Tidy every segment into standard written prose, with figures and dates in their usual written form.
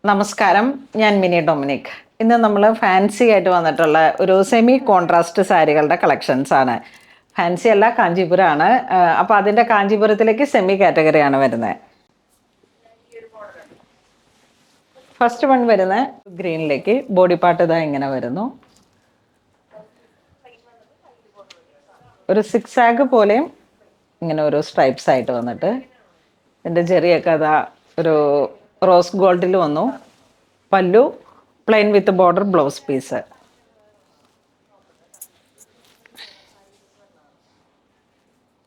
നമസ്കാരം, ഞാൻ mini Dominic. ഇന്ന് നമ്മൾ ഫാൻസി ആയിട്ട് വന്നിട്ടുള്ള ഒരു സെമി കോൺട്രാസ്റ്റ് സാരികളുടെ കളക്ഷൻസ് ആണ്. ഫാൻസി അല്ല, കാഞ്ചീപുരമാണ്. അപ്പോൾ അതിൻ്റെ കാഞ്ചീപുരത്തിലേക്ക് സെമി കാറ്റഗറിയാണ് വരുന്നത്. ഫസ്റ്റ് വൺ വരുന്ന ഗ്രീനിലേക്ക് ബോഡി പാർട്ട് ഇതാ ഇങ്ങനെ വരുന്നു. ഒരു സിക്സ് ആഗ് പോലെയും ഇങ്ങനെ ഒരു സ്ട്രൈപ്സ് ആയിട്ട് വന്നിട്ട് ഇതിൻ്റെ ചെറിയൊക്കെ അതാ ഒരു റോസ് ഗോൾഡിൽ വന്നു. Pallu plain with border, blouse piece.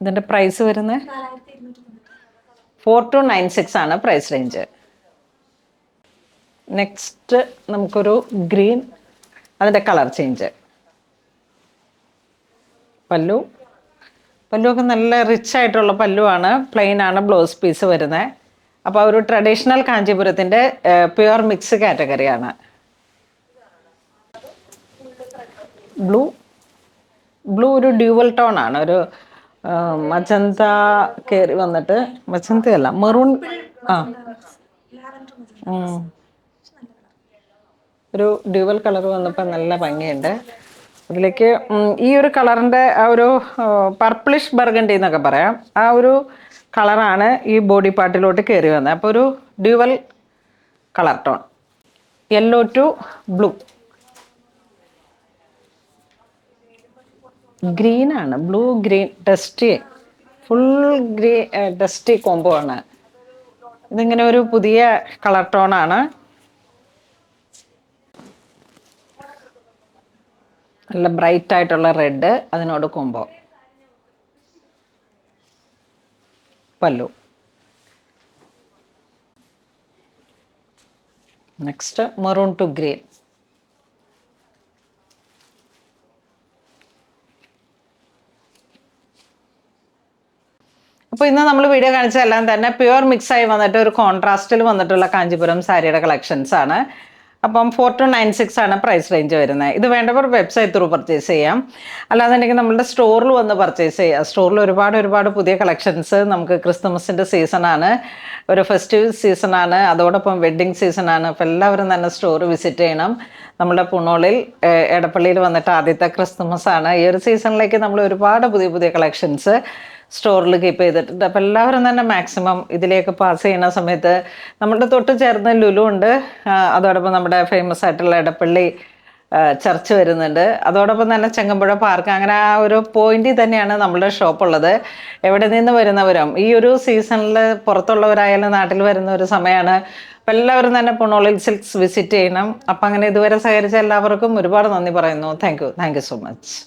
ഇതിൻ്റെ പ്രൈസ് വരുന്നത് 4296 ആണ് പ്രൈസ് റേഞ്ച്. നെക്സ്റ്റ് നമുക്കൊരു ഗ്രീൻ, അതിൻ്റെ കളർ ചേഞ്ച്. പല്ലുവൊക്കെ നല്ല റിച്ച് ആയിട്ടുള്ള പല്ലുവാണ്, പ്ലെയിൻ ആണ് ബ്ലൗസ് പീസ് വരുന്നത്. അപ്പോൾ ഒരു ട്രഡീഷണൽ കാഞ്ചീപുരത്തിൻ്റെ പ്യുവർ മിക്സ് കാറ്റഗറിയാണ്. ബ്ലൂ ഒരു ഡ്യൂവൽ ടോൺ ആണ്. ഒരു മജന്ത കയറി വന്നിട്ട്, മജന്തയല്ല, മെറൂൺ. ഒരു ഡ്യൂവൽ കളർ വന്നപ്പോൾ നല്ല ഭംഗിയുണ്ട്. അതിലേക്ക് ഈ ഒരു കളറിൻ്റെ ആ ഒരു പർപ്പിളിഷ് ബർഗണ്ടി എന്നൊക്കെ പറയാം, ആ ഒരു കളറാണ് ഈ ബോഡി പാർട്ടിലോട്ട് കയറി വന്നത്. അപ്പോൾ ഒരു dual colour tone, yellow to blue. ഗ്രീനാണ്, blue green dusty, full dusty combo ആണ്. ഇതിങ്ങനെ ഒരു പുതിയ കളർ ടോണാണ്. നല്ല ബ്രൈറ്റ് ആയിട്ടുള്ള റെഡ്, അതിനോട് combo. Pallu. Next maroon to green. അപ്പോൾ ഇന്ന് നമ്മൾ വീഡിയോ കാണിച്ചതെല്ലാം തന്നെ പ്യുവർ മിക്സായി വന്നിട്ട് ഒരു കോൺട്രാസ്റ്റിൽ വന്നിട്ടുള്ള കാഞ്ചീപുരം സാരിയുടെ കളക്ഷൻസ് ആണ്. അപ്പം 4296 ആണ് പ്രൈസ് റേഞ്ച് വരുന്നത്. ഇത് വേണ്ടവർ വെബ്സൈറ്റ് ത്രൂ പർച്ചേസ് ചെയ്യാം, അല്ലാന്നുണ്ടെങ്കിൽ നമ്മളുടെ സ്റ്റോറിൽ വന്ന് പർച്ചേസ് ചെയ്യാം. സ്റ്റോറിൽ ഒരുപാട് പുതിയ കളക്ഷൻസ്, നമുക്ക് ക്രിസ്മസിൻ്റെ സീസണാണ്, ഒരു ഫെസ്റ്റീവ് സീസണാണ്, അതോടൊപ്പം വെഡ്ഡിങ് സീസണാണ്. അപ്പോൾ എല്ലാവരും തന്നെ സ്റ്റോർ വിസിറ്റ് ചെയ്യണം. നമ്മുടെ പുണോളിൽ എടപ്പള്ളിയിൽ വന്നിട്ട് ആദ്യത്തെ ക്രിസ്മസ് ആണ്. ഈ ഒരു സീസണിലേക്ക് നമ്മൾ ഒരുപാട് പുതിയ കളക്ഷൻസ് സ്റ്റോറിൽ കീപ്പ് ചെയ്തിട്ടുണ്ട്. അപ്പോൾ എല്ലാവരും തന്നെ മാക്സിമം ഇതിലേക്ക് പാസ് ചെയ്യുന്ന സമയത്ത് നമ്മുടെ തൊട്ട് ചേർന്ന് ലുലു ഉണ്ട്, അതോടൊപ്പം നമ്മുടെ ഫേമസ് ആയിട്ടുള്ള എടപ്പള്ളി ചർച്ച് വരുന്നുണ്ട്, അതോടൊപ്പം തന്നെ ചെങ്ങമ്പുഴ പാർക്ക്. അങ്ങനെ ആ ഒരു പോയിന്റിൽ തന്നെയാണ് നമ്മളുടെ ഷോപ്പ് ഉള്ളത്. എവിടെ നിന്ന് വരുന്നവരും ഈ ഒരു സീസണിൽ പുറത്തുള്ളവരായാലും നാട്ടിൽ വരുന്ന ഒരു സമയമാണ്. അപ്പോൾ എല്ലാവരും തന്നെ പുണോളിൽ സിൽക്സ് വിസിറ്റ് ചെയ്യണം. അപ്പം അങ്ങനെ ഇതുവരെ സഹകരിച്ച എല്ലാവർക്കും ഒരുപാട് നന്ദി പറയുന്നു. Thank you so much.